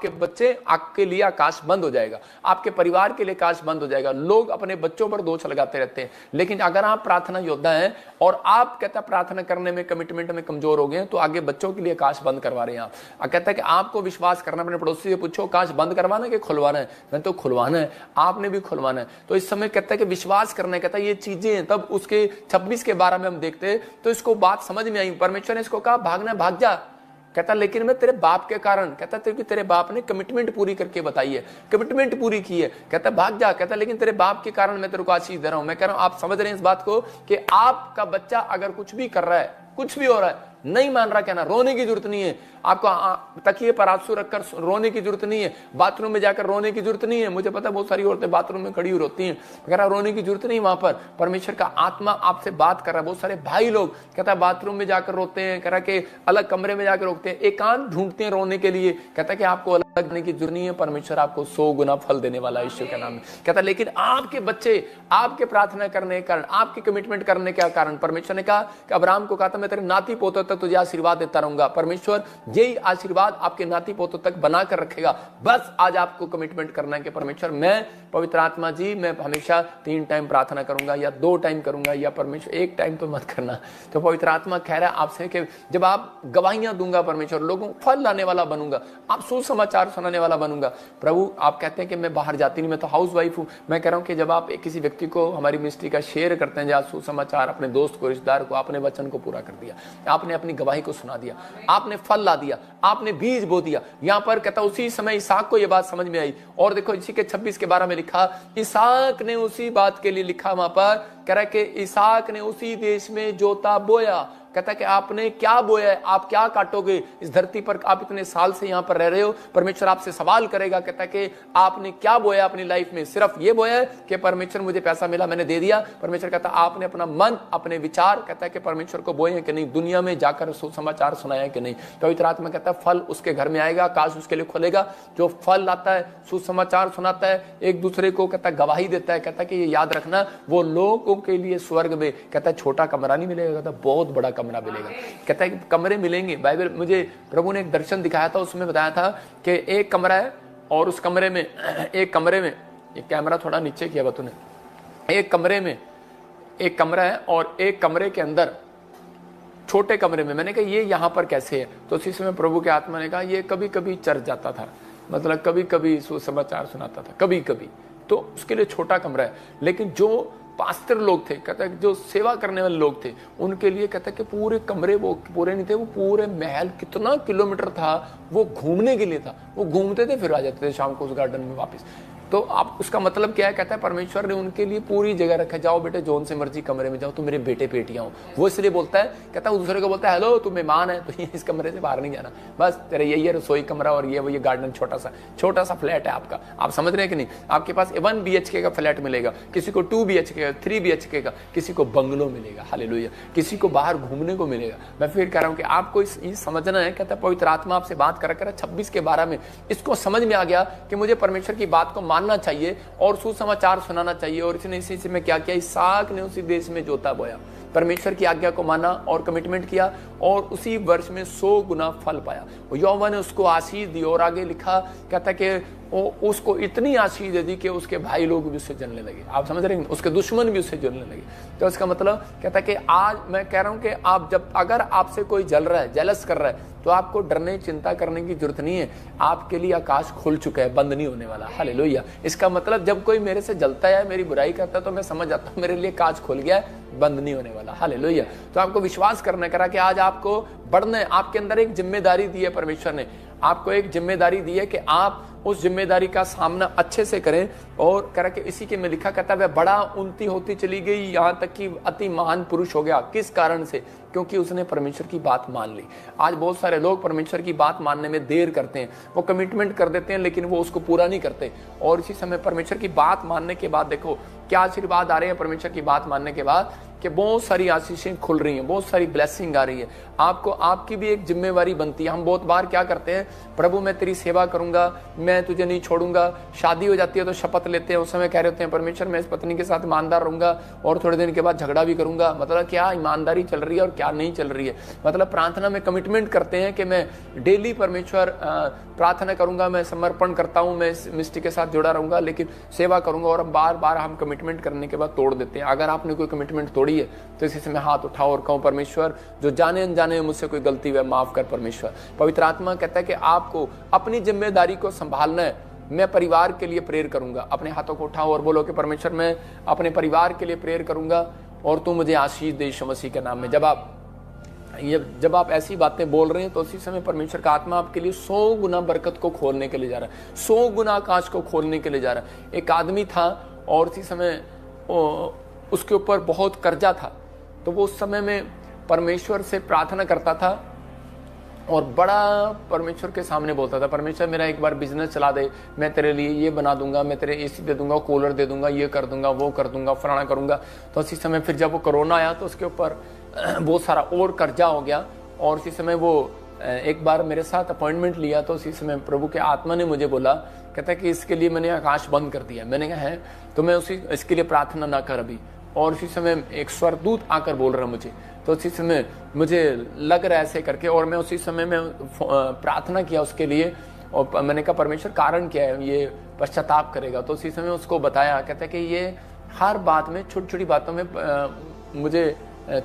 आपके बच्चे, आपके लिए आकाश बंद हो जाएगा, आपके परिवार के लिए आकाश बंद हो जाएगा। लोग अपने बच्चों पर दोष लगाते रहते हैं, लेकिन अगर आप प्रार्थना योद्धा हैं और आप कहता प्रार्थना करने में, कमिटमेंट में कमजोर हो गए, तो आगे बच्चों के लिए आकाश बंद करवा रहे हैं आप। कहता है कि आपको विश्वास करना, अपने पड़ोसी से पूछो आकाश बंद करवाना कि खुलवाना है? मैं तो खुलवाना है, आपने भी खुलवाना है। तो इस समय कहता है कि विश्वास करना है, कहता है ये चीजें हैं। तब उसके 26 के 12 में हम देखते हैं तो इसको बात समझ में आई। परमेश्वर ने इसको कहा भागना भाग जा। कहता लेकिन मैं तेरे बाप के कारण, कहता तेरे बाप ने कमिटमेंट पूरी करके बताई है, कमिटमेंट पूरी की है। कहता भाग जा। कहता लेकिन तेरे बाप के कारण मैं तेरे को आशीष दे रहा हूं। मैं कह रहा हूं आप समझ रहे हैं इस बात को कि आपका बच्चा अगर कुछ भी कर रहा है, कुछ भी हो रहा है, नहीं मान रहा, कहना रोने की जरूरत नहीं है। आपको तकिए पर आंसू रखकर रोने की जरूरत नहीं है, बाथरूम में जाकर रोने की जरूरत नहीं है। मुझे पता है बहुत सारी औरतें बाथरूम में खड़ी रोती हैं, कहता रोने की जरूरत नहीं। वहां पर परमेश्वर का आत्मा आपसे बात कर रहा है। बहुत सारे भाई लोग कहता बाथरूम में जाकर रोते हैं, कह रहा कि अलग कमरे में जाकर रोकते हैं, एकांत ढूंढते हैं रोने के लिए। कहता कि आपको अलग करने की जरूरत नहीं है, परमेश्वर आपको 100 गुना फल देने वाला है ईश्वर के नाम में। कहता लेकिन आपके बच्चे, आपके प्रार्थना करने के कारण, आपके कमिटमेंट करने के कारण, परमेश्वर ने कहा कि अब्राहम को कहा था मैं तेरे नाती पोतों तक तुझे आशीर्वाद देता रहूंगा। परमेश्वर यही आशीर्वाद आपके नाती पोतों तक बनाकर रखेगा। बस आज आपको कमिटमेंट करना है कि परमेश्वर मैं, पवित्र आत्मा जी, मैं हमेशा 3 टाइम प्रार्थना करूंगा या 2 टाइम करूंगा, या परमेश्वर 1 टाइम तो मत करना। तो पवित्र आत्मा कह रहा है आपसे कि जब आप गवाहियां दूंगा परमेश्वर, लोगों फल लाने वाला बनूंगा, आप सुसमाचार सुनाने वाला बनूंगा। प्रभु आप कहते हैं कि मैं बाहर जाती नहीं, मैं तो हाउस वाइफ हूं। मैं कह रहा हूं कि जब आप किसी व्यक्ति को हमारी मिनिस्ट्री का शेयर करते हैं, जहां सुसमाचार, अपने दोस्त को, रिश्तेदार को, आपने वचन को पूरा कर दिया, आपने अपनी गवाही को सुना दिया, आपने फल ला दिया, आपने बीज बो दिया। यहां पर कहता उसी समय इसहाक को यह बात समझ में आई। और देखो इसी के 26 के 12 में लिखा, इसहाक ने उसी बात के लिए लिखा वहां पर, कह रहा कि इसहाक ने उसी देश में जोता बोया। कहता है कि आपने क्या बोया है, आप क्या काटोगे इस धरती पर, आप इतने साल से यहां पर रह रहे हो। परमेश्वर आपसे सवाल करेगा, कहता है कि आपने क्या बोया अपनी लाइफ में? सिर्फ ये बोया है कि परमेश्वर मुझे पैसा मिला मैंने दे दिया? परमेश्वर कहता है आपने अपना मन, अपने विचार, कहता है कि परमेश्वर को बोए हैं कि नहीं? दुनिया में जाकर सुसमाचार सुनाया कि नहीं? पवित्र आत्मा कहता है फल उसके घर में आएगा, आकाश उसके लिए खुलेगा। जो फल लाता है, सुसमाचार सुनाता है, एक दूसरे को कहता है गवाही देता है, कहता है कि ये याद रखना वो लोगों के लिए स्वर्ग में, कहता है छोटा कमरा नहीं मिलेगा, कहता बहुत बड़ा कमरा मिलेगा। कहता है कि कमरे मिलेंगे। बाइबल मुझे प्रभु ने एक दर्शन दिखाया था, उसमें बताया था कि एक कमरा है और उस कमरे में, एक कमरे में, ये कैमरा थोड़ा नीचे किया तूने, एक कमरे में एक कमरा है और एक कमरे के अंदर छोटे कमरे में। मैंने कहा ये यहां पर कैसे है? तो उसी समय प्रभु के आत्मा ने कहा ये कभी कभी चर्च जाता था, मतलब कभी कभी सुसमाचार सुनाता था, कभी कभी, तो उसके लिए छोटा कमरा है। लेकिन जो पास्टर लोग थे, कहता है जो सेवा करने वाले लोग थे, उनके लिए कहता है कि पूरे कमरे वो पूरे नहीं थे, वो पूरे महल कितना किलोमीटर था, वो घूमने के लिए था। वो घूमते थे फिर आ जाते थे शाम को उस गार्डन में वापस। तो आप उसका मतलब क्या है? कहता है परमेश्वर ने उनके लिए पूरी जगह रखा, जाओ बेटे जोन से मर्जी कमरे में जाओ, तुम मेरे बेटे बेटियां हो। वो इसलिए बोलता है, कहता है दूसरे को बोलता है हेलो तू मेहमान है, तो ये इस कमरे से बाहर नहीं जाना, बस तेरे यही है रसोई कमरा और ये गार्डन, छोटा सा फ्लैट है आपका। आप समझ रहे हैं कि नहीं? आपके पास 1 BHK का फ्लैट मिलेगा, किसी को 2 BHK का, 3 BHK का, किसी को बंगलो मिलेगा, हालेलुया, किसी को बाहर घूमने को मिलेगा। मैं फिर कह रहा हूं कि आपको ये समझना है। कहता है पवित्र आत्मा आपसे बात कर 26 के 12 में इसको समझ में आ गया कि मुझे परमेश्वर की बात को मानना चाहिए और सुसमाचार सुनाना चाहिए। और इसने इसी में क्या किया? इसहाक ने उसी देश में जोता बोया, परमेश्वर की आज्ञा को माना और कमिटमेंट किया और उसी वर्ष में 100 गुना फल पाया। यहोवा ने उसको आशीष दी। और आगे लिखा, कहता कि उसको इतनी आशीष दे दी कि उसके भाई लोग भी उससे जलने लगे। आप समझ रहे हैं? उसके दुश्मन भी उससे जलने लगे। तो इसका मतलब कहता कि आज मैं कह रहा हूं कि आप जब अगर आपसे कोई जल रहा है, जेलस कर रहा है, तो आपको डरने चिंता करने की जरूरत नहीं है। आपके लिए आकाश खुल चुका है, बंद नहीं होने वाला। हालेलुया। इसका मतलब जब कोई मेरे से जलता है, मेरी बुराई करता है, तो मैं समझ जाता हूं मेरे लिए आकाश खुल गया है, बंद नहीं होने वाला। हालेलुया। तो आपको विश्वास करना करा कि आज आपको बढ़ना है। आपके अंदर एक जिम्मेदारी दी है, परमेश्वर ने आपको एक जिम्मेदारी दी है कि आप उस जिम्मेदारी का सामना अच्छे से करें। और कह के इसी के में लिखा, कहता है बड़ा उन्नति होती चली गई, यहाँ तक कि अति महान पुरुष हो गया। किस कारण से? क्योंकि उसने परमेश्वर की बात मान ली। आज बहुत सारे लोग परमेश्वर की बात मानने में देर करते हैं, वो कमिटमेंट कर देते हैं लेकिन वो उसको पूरा नहीं करते। और इसी समय परमेश्वर की बात मानने के बाद देखो क्या आशीर्वाद आ रहे हैं परमेश्वर की बात मानने के बाद, कि बहुत सारी आशीषें खुल रही हैं, बहुत सारी ब्लेसिंग आ रही है। आपको आपकी भी एक जिम्मेवारी बनती है। हम बहुत बार क्या करते हैं, प्रभु मैं तेरी सेवा करूंगा, मैं तुझे नहीं छोड़ूंगा। शादी हो जाती है तो शपथ लेते हैं, उस समय कह रहे होते हैं परमेश्वर मैं इस पत्नी के साथ ईमानदार रहूंगा और थोड़े दिन के बाद झगड़ा भी करूंगा। मतलब क्या ईमानदारी चल रही है और क्या नहीं चल रही है। मतलब प्रार्थना में कमिटमेंट करते हैं कि मैं डेली परमेश्वर प्रार्थना करूंगा, मैं समर्पण करता हूं, मैं इस मिस्टी के साथ जुड़ा रहूंगा, लेकिन सेवा करूंगा, और बार बार हम कमिटमेंट करने के बाद तोड़ देते हैं। अगर आपने कोई कमिटमेंट तोड़ी है तो इसी समय हाथ उठाओ और कहो परमेश्वर जो जाने अनजाने में मुझसे कोई गलती हुई माफ कर परमेश्वर। पवित्र आत्मा कहता है कि आपको अपनी जिम्मेदारी को संभालना है। मैं परिवार के लिए प्रेयर करूंगा। अपने हाथों को उठाओ और बोलो कि परमेश्वर मैं अपने परिवार के लिए प्रेयर करूंगा और तू मुझे आशीष दे यीशु मसीह के नाम में। जब आप ऐसी बातें बोल रहे हैं तो उसी समय परमेश्वर का आत्मा आपके लिए 100 गुना बरकत को खोलने के लिए जा रहा है, 100 गुना आकाश को खोलने के लिए जा रहा है। एक आदमी था और उसी समय उसके ऊपर बहुत कर्जा था, तो वो उस समय में परमेश्वर से प्रार्थना करता था और बड़ा परमेश्वर के सामने बोलता था, परमेश्वर मेरा एक बार बिजनेस चला दे, मैं तेरे लिए ये बना दूंगा, मैं तेरे एसी दे दूंगा, कूलर दे दूंगा, ये कर दूंगा, वो कर दूंगा, फलाना करूंगा। तो उसी समय फिर जब वो कोरोना आया तो उसके ऊपर बहुत सारा और कर्जा हो गया। और उसी समय वो एक बार मेरे साथ अपॉइंटमेंट लिया तो उसी समय प्रभु के आत्मा ने मुझे बोला, कहता है कि इसके लिए मैंने आकाश बंद कर दिया। मैंने कहा है तो मैं इसके लिए प्रार्थना ना कर अभी। और उसी समय एक स्वर्गदूत आकर बोल रहा मुझे, तो उसी समय मुझे लग रहा है ऐसे करके, और मैं उसी समय में प्रार्थना किया उसके लिए और मैंने कहा परमेश्वर कारण क्या है, ये पश्चाताप करेगा। तो उसी समय उसको बताया, कहता है कि ये हर बात में छोटी छोटी बातों में मुझे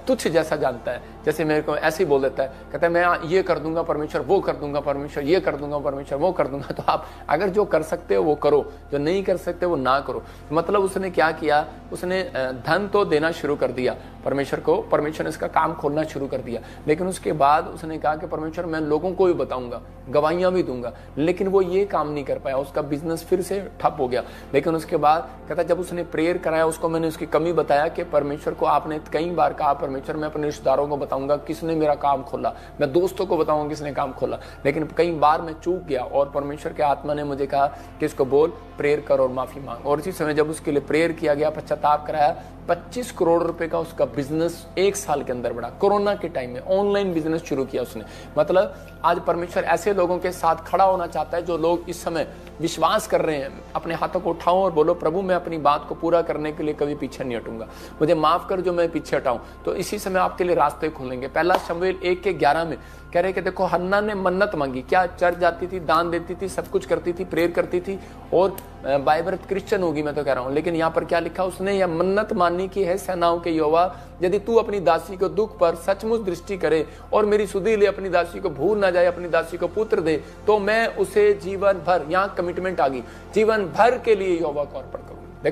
तुच्छ जैसा जानता है, जैसे मेरे को ऐसे ही बोल देता है, कहता है मैं ये कर दूंगा परमेश्वर, वो कर दूंगा परमेश्वर, ये कर दूंगा परमेश्वर, वो कर दूंगा। तो आप अगर जो कर सकते हो वो करो, जो नहीं कर सकते वो ना करो। मतलब उसने क्या किया, उसने धन तो देना शुरू कर दिया परमेश्वर को, परमेश्वर ने इसका काम खोलना शुरू कर दिया, लेकिन उसके बाद उसने कहा कि परमेश्वर मैं लोगों को भी बताऊंगा, गवाहियां भी दूंगा, लेकिन वो ये काम नहीं कर पाया, उसका बिजनेस फिर से ठप हो गया। लेकिन उसके बाद कहता जब उसने प्रेयर कराया, उसको मैंने उसकी कमी बताया कि परमेश्वर को आपने कई बार कहा परमेश्वर मैं अपने रिश्तेदारों को बताऊंगा किसने मेरा काम खोला, मैं दोस्तों को बताऊंगा किसने काम खोला, लेकिन कई बार मैं चूक गया और परमेश्वर के आत्मा ने मुझे कहा कि इसको बोल प्रेयर कर और माफी मांग। और इसी समय जब उसके लिए प्रेयर किया गया, पश्चाताप कराया, 25 करोड़ रुपए का उसका बिजनेस एक साल के अंदर बढ़ा। कोरोना के टाइम में ऑनलाइन बिजनेस शुरू किया उसने। मतलब आज परमेश्वर ऐसे लोगों के साथ खड़ा होना चाहता है जो लोग इस समय विश्वास कर रहे हैं। अपने हाथों को उठाओ और बोलो प्रभु मैं अपनी बात को पूरा करने के लिए कभी पीछे नहीं हटूंगा, मुझे माफ कर जो मैं पीछे हटाऊं। तो इसी समय आपके लिए रास्ते खुलेंगे। पहला शमूएल 1:11 में कह रहे कि देखो हन्ना ने मन्नत मांगी, क्या चर्च जाती थी, दान देती थी, सब कुछ करती थी, प्रेयर करती थी और बाइबल क्रिश्चियन होगी मैं तो कह रहा हूं, लेकिन यहाँ पर क्या लिखा, उसने यह मन्नत माननी की है सेनाओं के यहोवा यदि तू अपनी दासी को दुख पर सचमुच दृष्टि करे और मेरी सुधि ले अपनी दासी को भूल ना जाए, अपनी दासी को पुत्र दे, तो मैं उसे जीवन भर, यहाँ कमिटमेंट आ गई, जीवन भर के लिए यहोवा को अर्पण करूंगी।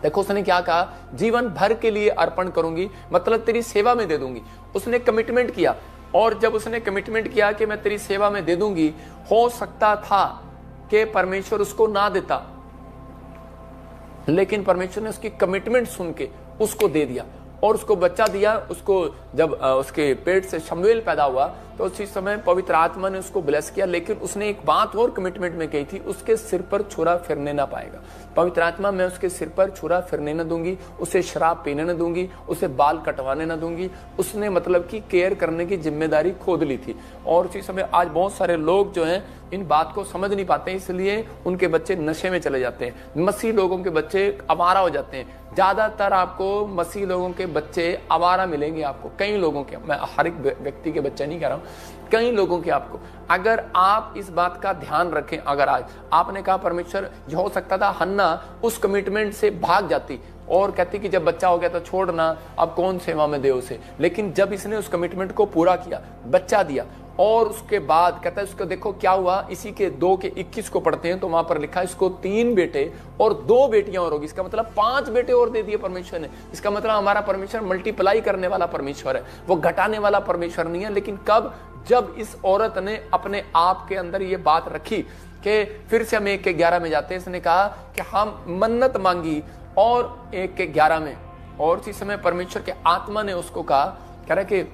देखो उसने क्या कहा, जीवन भर के लिए अर्पण करूंगी, मतलब तेरी सेवा में दे दूंगी। उसने कमिटमेंट किया और जब उसने कमिटमेंट किया कि मैं तेरी सेवा में दे दूंगी, हो सकता था कि परमेश्वर उसको ना देता, लेकिन परमेश्वर ने उसकी कमिटमेंट सुन के उसको दे दिया और उसको बच्चा दिया। उसको जब उसके पेट से शमूएल पैदा हुआ तो उसी समय पवित्र आत्मा ने उसको ब्लेस किया, लेकिन उसने एक बात और कमिटमेंट में कही थी, उसके सिर पर छुरा फिरने ना पाएगा। पवित्र आत्मा मैं उसके सिर पर छुरा फिरने न दूंगी, उसे शराब पीने न दूंगी, उसे बाल कटवाने न दूंगी। उसने मतलब कि केयर करने की जिम्मेदारी खोद ली थी। और उसी समय आज बहुत सारे लोग जो हैं इन बात को समझ नहीं पाते, इसलिए उनके बच्चे नशे में चले जाते हैं। मसीह लोगों के बच्चे आवारा हो जाते हैं। ज्यादातर आपको मसीह लोगों के बच्चे आवारा मिलेंगे आपको, कई लोगों के, मैं हर एक व्यक्ति के बच्चे नहीं कह रहा हूं, कई लोगों के आपको। अगर आप इस बात का ध्यान रखें, अगर आज आपने कहा परमेश्वर, जो हो सकता था हन्ना उस कमिटमेंट से भाग जाती और कहती कि जब बच्चा हो गया तो छोड़ना, अब कौन सेवा में दे उसे, लेकिन जब इसने उस कमिटमेंट को पूरा किया, बच्चा दिया, और उसके बाद कहता है उसको देखो क्या हुआ, इसी के 2:21 को पढ़ते हैं तो वहां पर लिखा इसको 3 बेटे और 2 बेटियां और होगी। इसका मतलब 5 बेटे और दे दिए परमेश्वर ने। इसका मतलब हमारा परमेश्वर मल्टीप्लाई करने वाला परमेश्वर है, वो घटाने वाला परमेश्वर नहीं है। लेकिन कब, जब इस औरत ने अपने आप के अंदर ये बात रखी कि फिर से हम 1:11 में जाते हैं, इसने कहा कि हम मन्नत मांगी और 1:11 में, और इसी समय परमेश्वर के आत्मा ने उसको कहा, कह रहा कि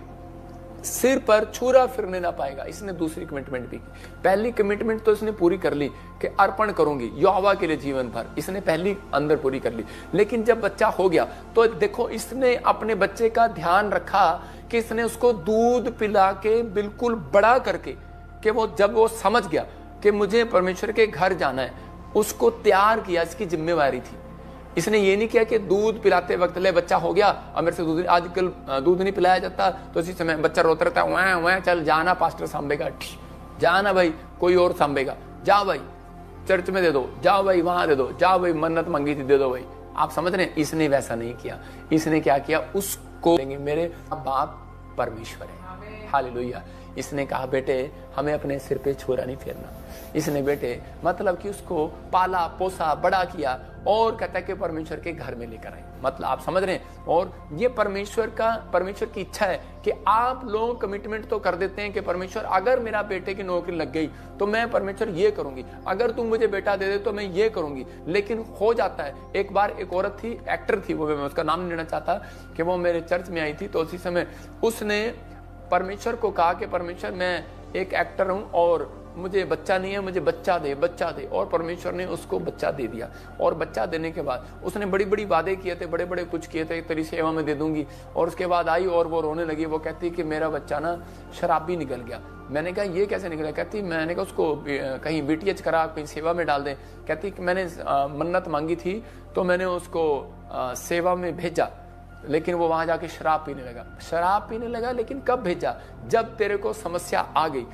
सिर पर छुरा फिरने ना पाएगा। इसने दूसरी कमिटमेंट भी की। पहली कमिटमेंट तो इसने पूरी कर ली कि अर्पण करूंगी यहोवा के लिए जीवन भर, इसने पहली अंदर पूरी कर ली। लेकिन जब बच्चा हो गया तो देखो इसने अपने बच्चे का ध्यान रखा कि इसने उसको दूध पिला के बिल्कुल बड़ा करके, कि वो जब वो समझ गया कि मुझे परमेश्वर के घर जाना है, उसको तैयार किया। इसकी जिम्मेवारी थी। इसने ये नहीं किया कि दूध पिलाते वक्त ले बच्चा हो गया और मेरे से दूध, आजकल दूध नहीं पिलाया जाता तो इसी समय बच्चा रोता रहता है, वहाँ वहाँ चल जाना पास्टर सांभेगा, जाना भाई कोई और सांभेगा, जाओ भाई चर्च में दे दो, जाओ भाई वहां दे दो, जाओ भाई मन्नत मांगी थी दे दो भाई। आप समझ रहे हैं? इसने वैसा नहीं किया। इसने क्या किया, उसको मेरे बाप परमेश्वर है, हालेलुया। इसने कहा बेटे हमें अपने सिर पे छुरा नहीं फेरना। इसने बेटे मतलब कि उसको पाला पोसा बड़ा किया और कहता है कि परमेश्वर के घर में लेकर आए। मतलब आप समझ रहे हैं? और ये परमेश्वर की इच्छा है कि आप लोग कमिटमेंट तो कर देते हैं कि परमेश्वर अगर मेरा बेटे की नौकरी लग गई तो मैं परमेश्वर ये करूंगी, अगर तुम मुझे बेटा दे दे तो मैं ये करूंगी। लेकिन हो जाता है, एक बार एक औरत थी, एक्टर थी वो, मैं उसका नाम नहीं लेना चाहता, कि वो मेरे चर्च में आई थी। तो उसी समय उसने परमेश्वर को कहा कि परमेश्वर मैं एक एक्टर हूं और मुझे बच्चा नहीं है, मुझे बच्चा दे, बच्चा दे। और परमेश्वर ने उसको बच्चा दे दिया। और बच्चा देने के बाद उसने बड़ी बड़ी वादे किए थे, बड़े बड़े कुछ किए थे, तेरी सेवा में दे दूंगी। और उसके बाद आई और वो रोने लगी। वो कहती कि मेरा बच्चा ना शराबी निकल गया। मैंने कहा ये कैसे निकला? कहती मैंने कहा उसको कहीं बीटीएच करा, कहीं सेवा में डाल दे। कहती कि मैंने मन्नत मांगी थी तो मैंने उसको सेवा में भेजा, लेकिन वो वहां जाके शराब पीने लगा। शराब पीने लगा, लेकिन कब भेजा? जब तेरे को समस्या आ गई,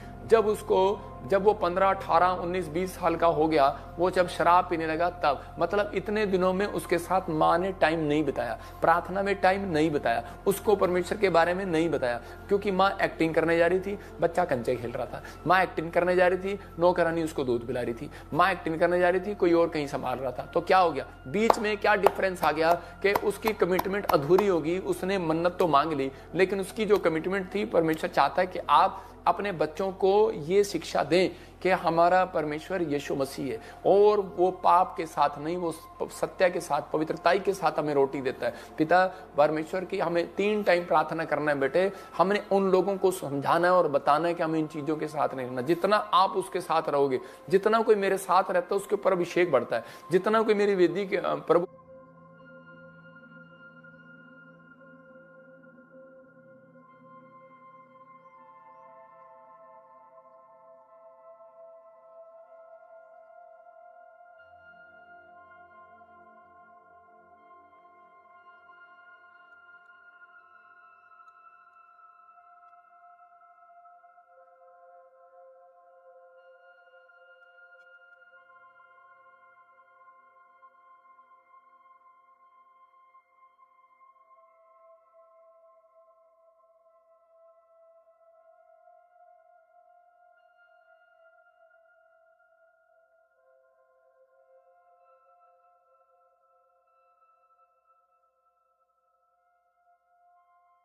जब वो 15, 18, 19, 20 साल का हो गया, वो जब शराब पीने लगा तब। मतलब इतने दिनों में उसके साथ माँ ने टाइम नहीं बिताया, प्रार्थना में टाइम नहीं बिताया, उसको परमेश्वर के बारे में नहीं बताया, क्योंकि माँ एक्टिंग करने जा रही थी, बच्चा कंचे खेल रहा था। माँ एक्टिंग करने जा रही थी, नौकरानी उसको दूध पिला रही थी। माँ एक्टिंग करने जा रही थी, कोई और कहीं संभाल रहा था। तो क्या हो गया बीच में? क्या डिफरेंस आ गया कि उसकी कमिटमेंट अधूरी होगी। उसने मन्नत तो मांग ली, लेकिन उसकी जो कमिटमेंट थी, परमेश्वर चाहता है कि आप अपने बच्चों को ये शिक्षा दें कि हमारा परमेश्वर यीशु मसीह है और वो पाप के साथ नहीं, वो सत्य के साथ, पवित्रताई के साथ हमें रोटी देता है। पिता परमेश्वर की हमें 3 टाइम प्रार्थना करना है बेटे। हमने उन लोगों को समझाना है और बताना है कि हमें इन चीजों के साथ नहीं रहना। जितना आप उसके साथ रहोगे, जितना कोई मेरे साथ रहता है उसके ऊपर अभिषेक बढ़ता है, जितना कोई मेरी वेदी के प्रभु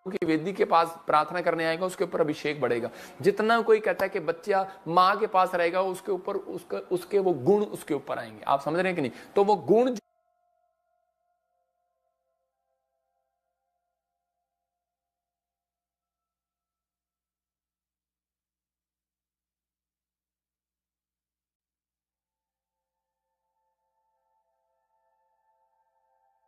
की वेदी के पास प्रार्थना करने आएगा, उसके ऊपर अभिषेक बढ़ेगा। जितना कोई कहता है कि बच्चा माँ के पास रहेगा, उसके ऊपर उसके वो गुण उसके ऊपर आएंगे। आप समझ रहे हैं कि नहीं? तो वो गुण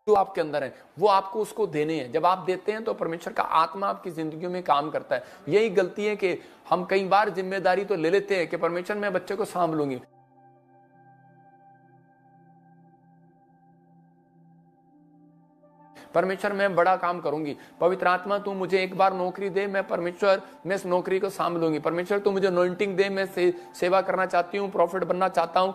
जो आपके अंदर है वो आपको उसको देने हैं। जब आप देते हैं तो परमेश्वर का आत्मा आपकी जिंदगी में काम करता है। यही गलती है कि हम कई बार जिम्मेदारी तो ले लेते हैं कि परमेश्वर मैं बच्चे को सांभ लूंगी, परमेश्वर मैं बड़ा काम करूंगी, पवित्र आत्मा तू मुझे एक बार नौकरी दे, मैं परमेश्वर मैं इस नौकरी को सांभ लूंगी, परमेश्वर तू मुझे अनॉइंटिंग दे, मैं सेवा करना चाहती हूँ, प्रॉफिट बनना चाहता हूँ,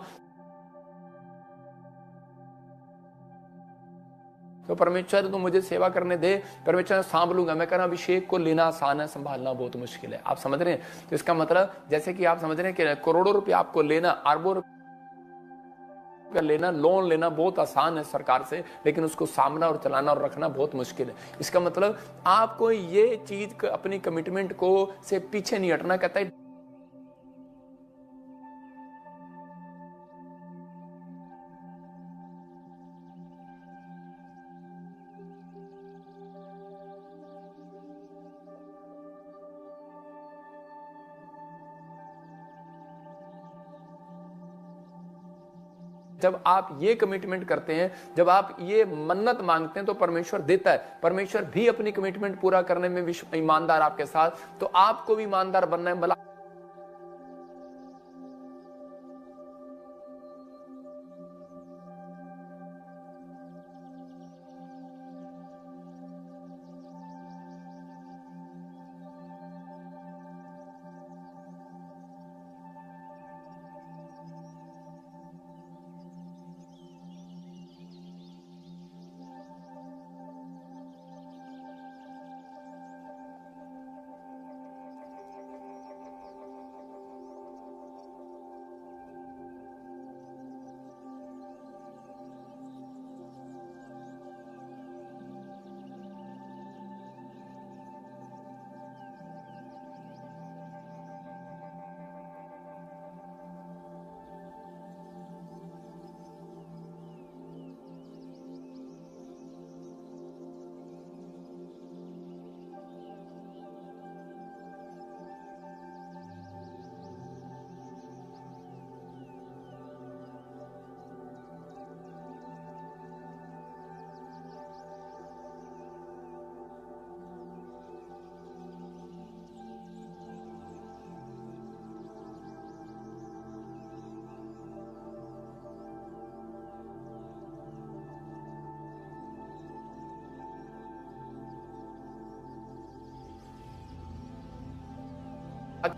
तो परमेश्वर तू मुझे सेवा करने दे, परमेश्वर मैं सांभ लूंगा। मैं कह रहा अभिषेक को लेना आसान है, संभालना बहुत मुश्किल है। आप समझ रहे हैं? तो इसका मतलब जैसे कि आप समझ रहे हैं कि करोड़ों रुपया आपको लेना, अरबों रुपया लेना, लोन लेना बहुत आसान है सरकार से, लेकिन उसको सामना और चलाना और रखना बहुत मुश्किल है। इसका मतलब आपको ये चीज अपनी कमिटमेंट को से पीछे नहीं हटना। कहता है जब आप ये कमिटमेंट करते हैं, जब आप ये मन्नत मांगते हैं तो परमेश्वर देता है। परमेश्वर भी अपनी कमिटमेंट पूरा करने में ईमानदार आपके साथ, तो आपको भी ईमानदार बनना है। भला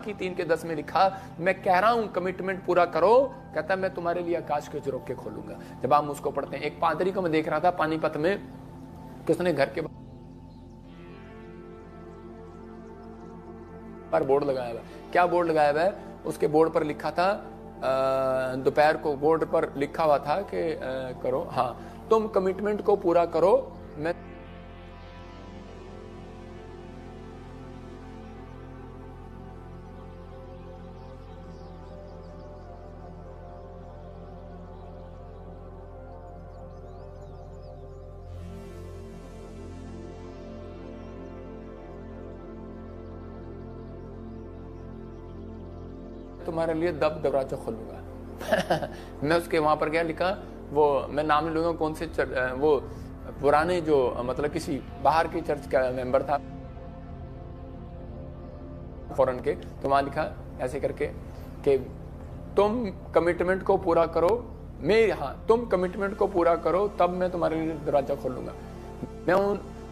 की 3:10 में लिखा, मैं कह रहा हूं कमिटमेंट पूरा करो। कहता मैं तुम्हारे लिए आकाश के झरोखे खोलूंगा। जब हम उसको पढ़ते हैं, एक पादरी को मैं देख रहा था पानीपत में, किसने घर के पर बोर्ड लगाया हुआ। क्या बोर्ड लगाया हुआ है? उसके बोर्ड पर लिखा था, दोपहर को बोर्ड पर लिखा हुआ था कि करो, हाँ तुम कमिटमेंट को पूरा करो, मैं तुम्हारे लिए दरवाजा खोलूंगा। मैं उसके वहां पर गया, लिखा वो, मैं नाम लूंगा कौन से वो पुराने जो मतलब किसी बाहर के चर्च का मेंबर था फॉरेन के, तो वहां लिखा ऐसे करके कि तुम कमिटमेंट को पूरा करो, तुम कमिटमेंट को पूरा करो तब मैं तुम्हारे लिए दरवाजा खोलूंगा। मैं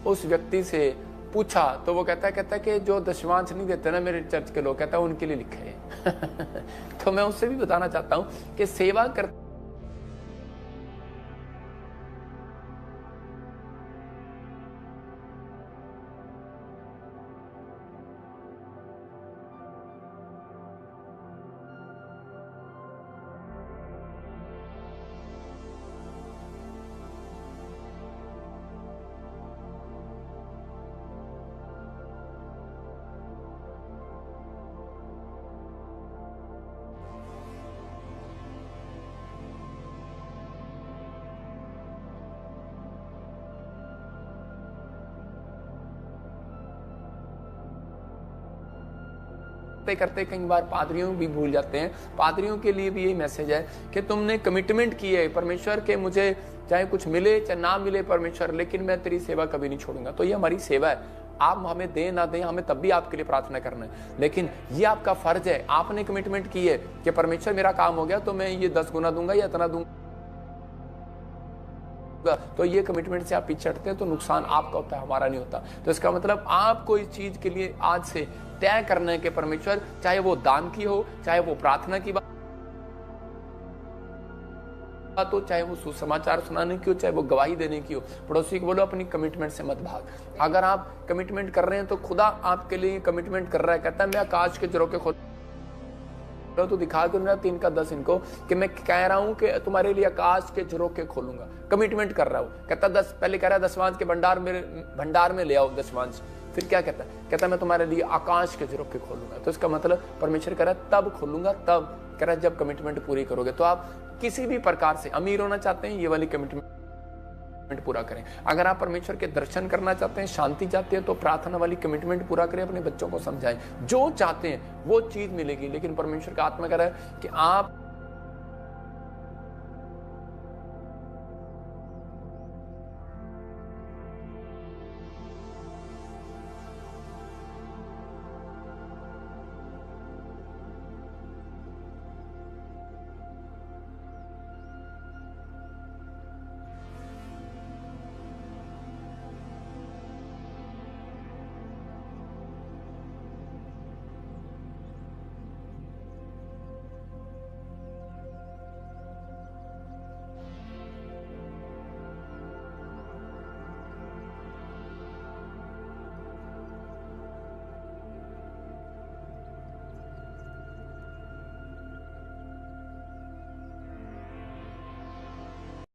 उस व्यक्ति से पूछा तो वो कहता है कि जो दशमांश नहीं देते ना मेरे चर्च के लोग, कहता है उनके लिए लिखे है। तो मैं उससे भी बताना चाहता हूं कि सेवा कर करते कई बार पादरियों भी भूल जाते हैं। पादरियों के लिए भी यही मैसेज है कि तुमने कमिटमेंट की है परमेश्वर के, मुझे चाहे कुछ मिले चाहे ना मिले परमेश्वर, लेकिन मैं तेरी सेवा कभी नहीं छोड़ूंगा। तो ये हमारी सेवा है। आप हमें दें ना दें, हमें तब भी आपके लिए प्रार्थना करना है, लेकिन ये आपका फर्ज है। आपने कमिटमेंट की है कि परमेश्वर मेरा काम हो गया तो मैं ये 10 गुना दूंगा या इतना दूंगा, तो ये कमिटमेंट से आप पीछे हटते हैं तो नुकसान आपका होता है, हमारा नहीं होता। तो इसका मतलब आपको इस चीज के लिए आज से तय करना है कि परमेश्वर, चाहे वो दान की हो, चाहे वो प्रार्थना की बात हो, चाहे वो सुसमाचार सुनाने की हो, चाहे वो गवाही देने की हो, पड़ोसी को बोलो अपनी कमिटमेंट से मत भाग। अगर आप कमिटमेंट कर रहे हैं तो खुदा आपके लिए कमिटमेंट कर रहा है। कहता है मैं आकाश के झरोखे खोल, तो दिखा दो ना 3:10 इनको कि मैं कह रहा हूं कि तुम्हारे लिए आकाश के झरोखे खोलूंगा। कमिटमेंट कर रहा हूं। कहता 10 पहले कह रहा है दशमांश के भंडार में ले आओ दशमांश, फिर क्या कहता मैं तुम्हारे लिए आकाश के झरोखे खोलूंगा। तो इसका मतलब परमेश्वर कह रहा है तब खोलूंगा, तब कह रहा है जब कमिटमेंट पूरी करोगे। तो आप किसी भी प्रकार से अमीर होना चाहते हैं, ये वाली कमिटमेंट पूरा करें। अगर आप परमेश्वर के दर्शन करना चाहते हैं, शांति चाहते हैं, तो प्रार्थना वाली कमिटमेंट पूरा करें। अपने बच्चों को समझाएं, जो चाहते हैं वो चीज मिलेगी। लेकिन परमेश्वर का आत्मा कह रहा है कि आप